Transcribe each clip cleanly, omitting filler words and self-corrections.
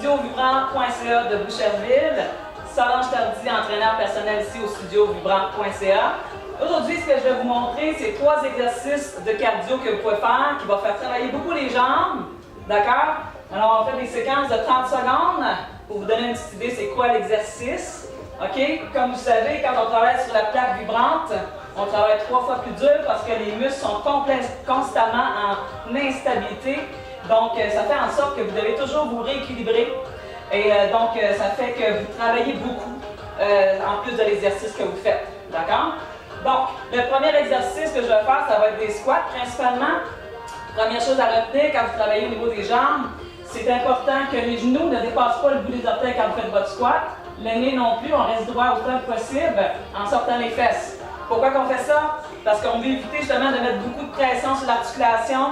studiovibrant.ca de Boucherville. Solange Tardy, entraîneur personnel ici au studiovibrant.ca. Aujourd'hui, ce que je vais vous montrer, c'est 3 exercices de cardio que vous pouvez faire qui vont faire travailler beaucoup les jambes. D'accord? Alors, on fait des séquences de 30 secondes pour vous donner une petite idée c'est quoi l'exercice. OK? Comme vous savez, quand on travaille sur la plaque vibrante, on travaille 3 fois plus dur parce que les muscles sont constamment en instabilité. Donc, ça fait en sorte que vous devez toujours vous rééquilibrer. Et donc, ça fait que vous travaillez beaucoup en plus de l'exercice que vous faites. D'accord? Donc, le premier exercice que je vais faire, ça va être des squats principalement. Première chose à retenir quand vous travaillez au niveau des jambes, c'est important que les genoux ne dépassent pas le bout des orteils quand vous faites votre squat. Le nez non plus, on reste droit autant que possible en sortant les fesses. Pourquoi qu'on fait ça? Parce qu'on veut éviter justement de mettre beaucoup de pression sur l'articulation.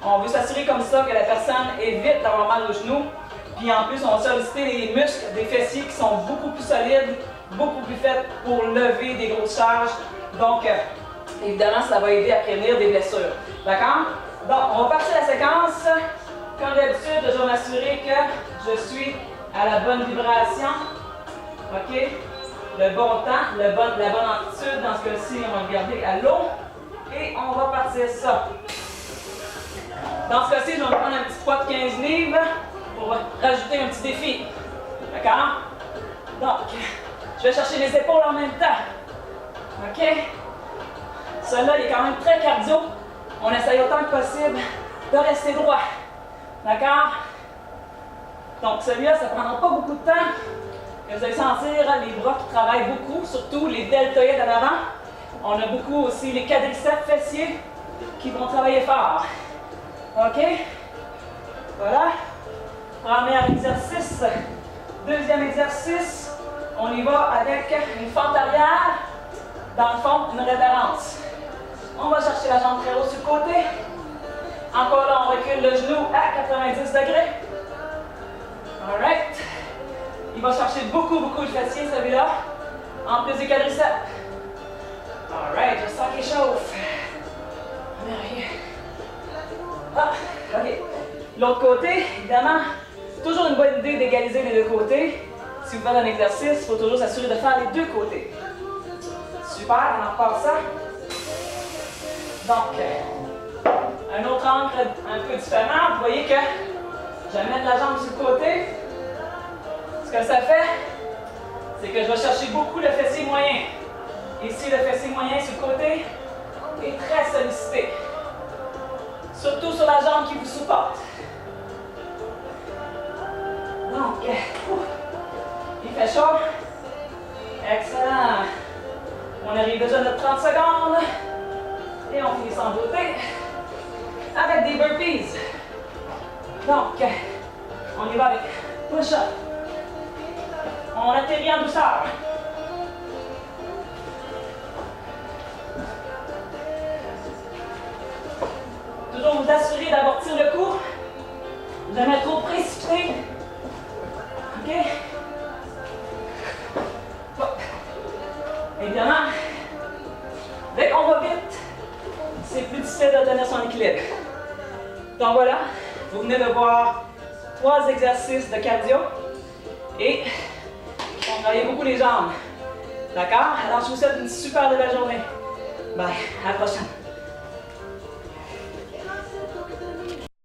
On veut s'assurer comme ça que la personne évite d'avoir mal aux genoux. Puis en plus, on va solliciter les muscles des fessiers qui sont beaucoup plus solides, beaucoup plus faits pour lever des grosses charges. Donc, évidemment, ça va aider à prévenir des blessures. D'accord? Donc, on va partir la séquence. Comme d'habitude, je vais m'assurer que je suis à la bonne vibration. OK? Le bon temps, la bonne amplitude. Dans ce cas-ci, on va le garder à l'eau. Et on va partir ça. Dans ce cas-ci, je vais prendre un petit poids de 15 livres pour rajouter un petit défi. D'accord? Donc, je vais chercher les épaules en même temps. OK? Celui-là, il est quand même très cardio. On essaye autant que possible de rester droit. D'accord? Donc, celui-là, ça ne prendra pas beaucoup de temps. Vous allez sentir les bras qui travaillent beaucoup, surtout les deltoïdes en avant. On a beaucoup aussi les quadriceps fessiers qui vont travailler fort. OK? Voilà. Premier exercice. Deuxième exercice. On y va avec une fente arrière. Dans le fond, une révérence. On va chercher la jambe très haut sur le côté. Encore là, on recule le genou à 90 degrés. Alright. Il va chercher beaucoup le fessier, celui-là. En plus des quadriceps. Alright, je sens qu'il chauffe. En arrière. Ah, OK. L'autre côté, évidemment, toujours une bonne idée d'égaliser les deux côtés. Si vous faites un exercice, il faut toujours s'assurer de faire les deux côtés. Super, on en repart ça. Donc, un autre angle un peu différent. Vous voyez que j'amène la jambe sur le côté. Ce que ça fait, c'est que je vais chercher beaucoup le fessier moyen. Ici, le fessier moyen sur le côté est très sollicité. Surtout sur la jambe qui vous supporte. Donc, il fait chaud. Excellent. On arrive déjà à notre 30 secondes. Et on finit sans beauté avec des burpees. Donc, on y va avec push-up. On atterrit en douceur. Toujours vous assurer d'amortir le cou. Jamais trop précipité. OK? Évidemment, dès qu'on va vite, c'est plus difficile de tenir son équilibre. Donc voilà, vous venez de voir 3 exercices de cardio et on travaille beaucoup les jambes. D'accord? Alors je vous souhaite une super belle journée. Bye, à la prochaine.